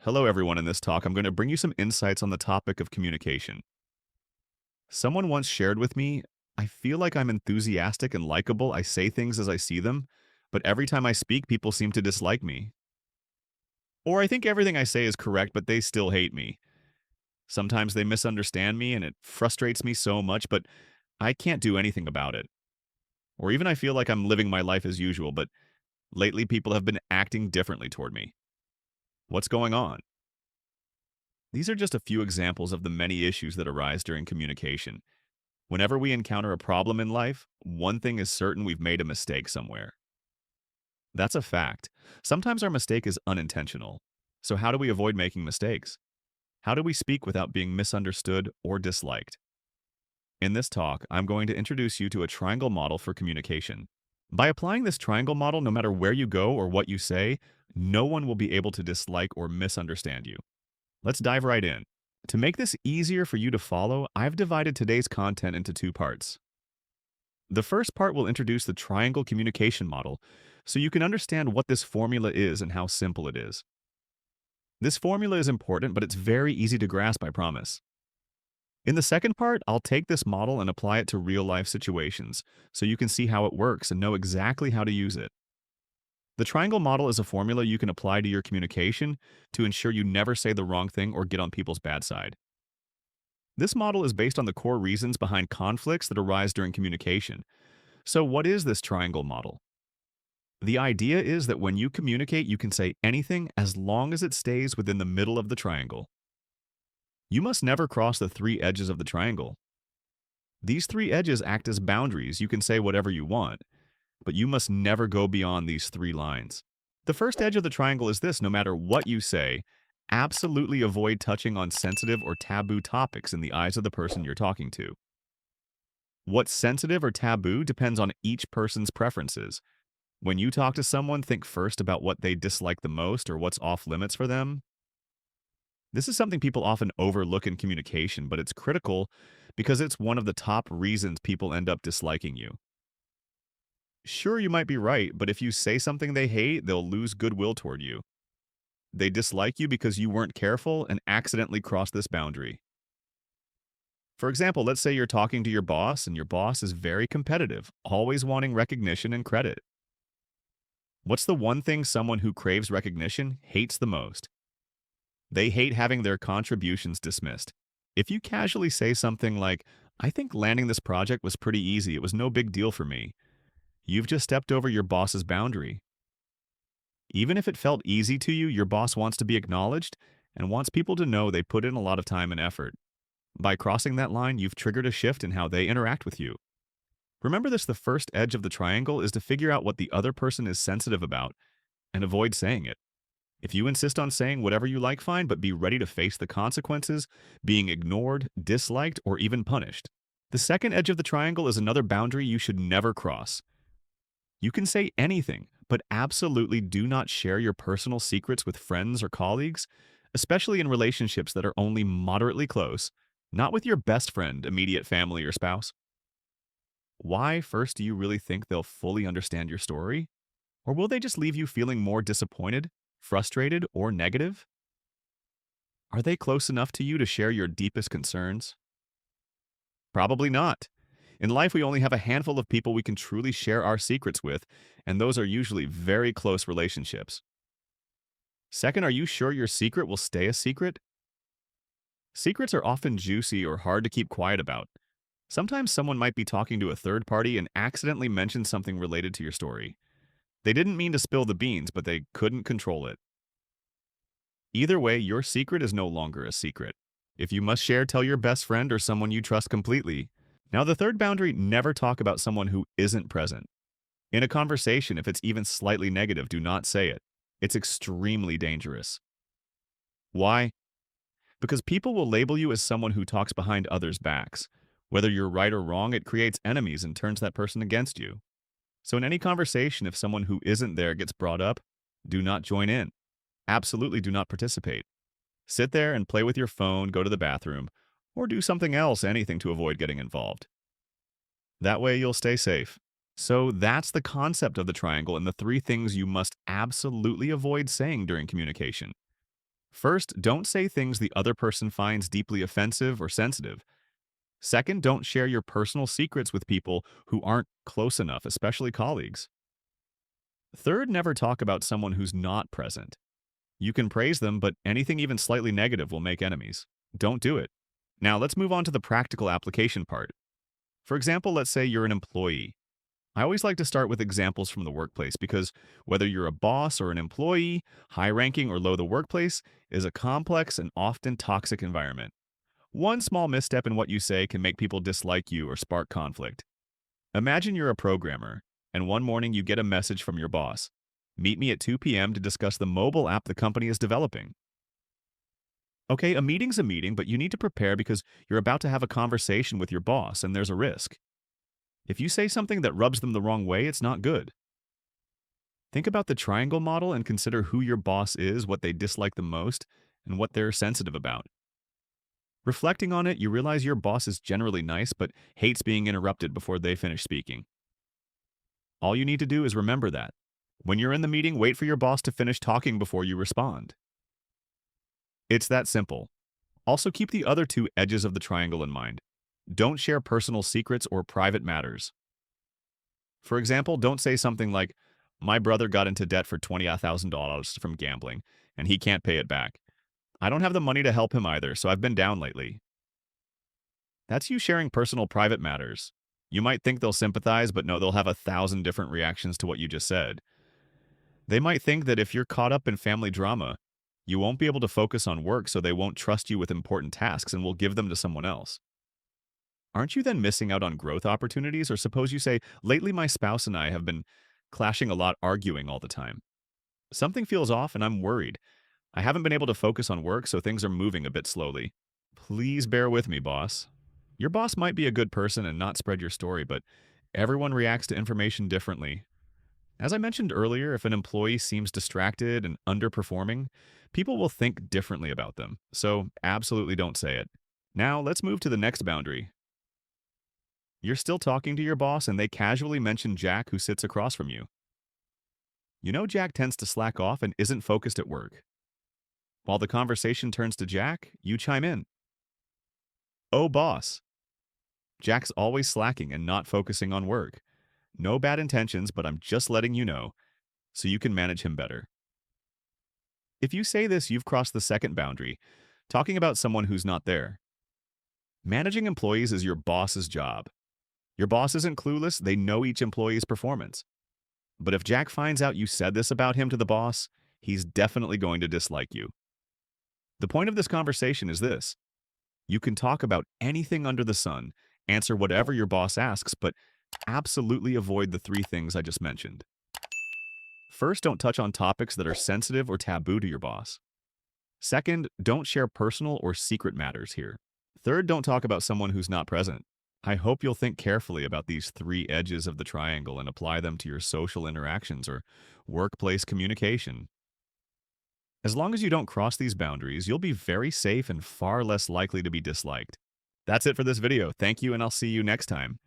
Hello, everyone. In this talk, I'm going to bring you some insights on the topic of communication. Someone once shared with me, I feel like I'm enthusiastic and likable. I say things as I see them, but every time I speak, people seem to dislike me. Or I think everything I say is correct, but they still hate me. Sometimes they misunderstand me and it frustrates me so much, but I can't do anything about it. Or even I feel like I'm living my life as usual, but lately people have been acting differently toward me. What's going on? These are just a few examples of the many issues that arise during communication. Whenever we encounter a problem in life, one thing is certain: we've made a mistake somewhere. That's a fact. Sometimes our mistake is unintentional. So, how do we avoid making mistakes? How do we speak without being misunderstood or disliked? In this talk, I'm going to introduce you to a triangle model for communication. By applying this triangle model, no matter where you go or what you say, no one will be able to dislike or misunderstand you. Let's dive right in. To make this easier for you to follow, I've divided today's content into two parts. The first part will introduce the triangle communication model so you can understand what this formula is and how simple it is. This formula is important, but it's very easy to grasp, I promise. In the second part, I'll take this model and apply it to real-life situations so you can see how it works and know exactly how to use it. The triangle model is a formula you can apply to your communication to ensure you never say the wrong thing or get on people's bad side. This model is based on the core reasons behind conflicts that arise during communication. So, what is this triangle model? The idea is that when you communicate, you can say anything as long as it stays within the middle of the triangle. You must never cross the three edges of the triangle. These three edges act as boundaries. You can say whatever you want, but you must never go beyond these three lines. The first edge of the triangle is this: no matter what you say, absolutely avoid touching on sensitive or taboo topics in the eyes of the person you're talking to. What's sensitive or taboo depends on each person's preferences. When you talk to someone, think first about what they dislike the most or what's off limits for them. This is something people often overlook in communication, but it's critical because it's one of the top reasons people end up disliking you. Sure, you might be right, but if you say something they hate, they'll lose goodwill toward you. They dislike you because you weren't careful and accidentally crossed this boundary. For example, let's say you're talking to your boss and your boss is very competitive, always wanting recognition and credit. What's the one thing someone who craves recognition hates the most? They hate having their contributions dismissed. If you casually say something like, I think landing this project was pretty easy, it was no big deal for me, you've just stepped over your boss's boundary. Even if it felt easy to you, your boss wants to be acknowledged and wants people to know they put in a lot of time and effort. By crossing that line, you've triggered a shift in how they interact with you. Remember this: the first edge of the triangle is to figure out what the other person is sensitive about and avoid saying it. If you insist on saying whatever you like, fine, but be ready to face the consequences, being ignored, disliked, or even punished. The second edge of the triangle is another boundary you should never cross. You can say anything, but absolutely do not share your personal secrets with friends or colleagues, especially in relationships that are only moderately close, not with your best friend, immediate family, or spouse. Why, first, do you really think they'll fully understand your story? Or will they just leave you feeling more disappointed, frustrated, or negative? Are they close enough to you to share your deepest concerns? Probably not. In life, we only have a handful of people we can truly share our secrets with, and those are usually very close relationships. Second, are you sure your secret will stay a secret? Secrets are often juicy or hard to keep quiet about. Sometimes someone might be talking to a third party and accidentally mention something related to your story. They didn't mean to spill the beans, but they couldn't control it. Either way, your secret is no longer a secret. If you must share, tell your best friend or someone you trust completely. Now, the third boundary: never talk about someone who isn't present. In a conversation, if it's even slightly negative, do not say it. It's extremely dangerous. Why? Because people will label you as someone who talks behind others' backs. Whether you're right or wrong, it creates enemies and turns that person against you. So in any conversation, if someone who isn't there gets brought up, do not join in. Absolutely do not participate. Sit there and play with your phone, go to the bathroom, or do something else, anything to avoid getting involved. That way you'll stay safe. So that's the concept of the triangle and the three things you must absolutely avoid saying during communication. First, don't say things the other person finds deeply offensive or sensitive. Second, don't share your personal secrets with people who aren't close enough, especially colleagues. Third, never talk about someone who's not present. You can praise them, but anything even slightly negative will make enemies. Don't do it. Now, let's move on to the practical application part. For example, let's say you're an employee. I always like to start with examples from the workplace because whether you're a boss or an employee, high ranking or low, the workplace is a complex and often toxic environment. One small misstep in what you say can make people dislike you or spark conflict. Imagine you're a programmer, and one morning you get a message from your boss. Meet me at 2 p.m. to discuss the mobile app the company is developing. Okay, a meeting's a meeting, but you need to prepare because you're about to have a conversation with your boss and there's a risk. If you say something that rubs them the wrong way, it's not good. Think about the triangle model and consider who your boss is, what they dislike the most, and what they're sensitive about. Reflecting on it, you realize your boss is generally nice but hates being interrupted before they finish speaking. All you need to do is remember that. When you're in the meeting, wait for your boss to finish talking before you respond. It's that simple. Also, keep the other two edges of the triangle in mind. Don't share personal secrets or private matters. For example, don't say something like, "My brother got into debt for $20,000 from gambling, and he can't pay it back. I don't have the money to help him either, so I've been down lately." That's you sharing personal private matters. You might think they'll sympathize, but no, they'll have 1,000 different reactions to what you just said. They might think that if you're caught up in family drama, you won't be able to focus on work, so they won't trust you with important tasks and will give them to someone else. Aren't you then missing out on growth opportunities? Or suppose you say, "Lately my spouse and I have been clashing a lot, arguing all the time. Something feels off and I'm worried. I haven't been able to focus on work, so things are moving a bit slowly. Please bear with me, boss." Your boss might be a good person and not spread your story, but everyone reacts to information differently. As I mentioned earlier, if an employee seems distracted and underperforming, people will think differently about them, so absolutely don't say it. Now, let's move to the next boundary. You're still talking to your boss and they casually mention Jack, who sits across from you. You know Jack tends to slack off and isn't focused at work. While the conversation turns to Jack, you chime in. "Oh, boss. Jack's always slacking and not focusing on work. No bad intentions, but I'm just letting you know, so you can manage him better." If you say this, you've crossed the second boundary, talking about someone who's not there. Managing employees is your boss's job. Your boss isn't clueless, they know each employee's performance. But if Jack finds out you said this about him to the boss, he's definitely going to dislike you. The point of this conversation is this. You can talk about anything under the sun, answer whatever your boss asks, but absolutely avoid the three things I just mentioned. First, don't touch on topics that are sensitive or taboo to your boss. Second, don't share personal or secret matters here. Third, don't talk about someone who's not present. I hope you'll think carefully about these three edges of the triangle and apply them to your social interactions or workplace communication. As long as you don't cross these boundaries, you'll be very safe and far less likely to be disliked. That's it for this video. Thank you, and I'll see you next time.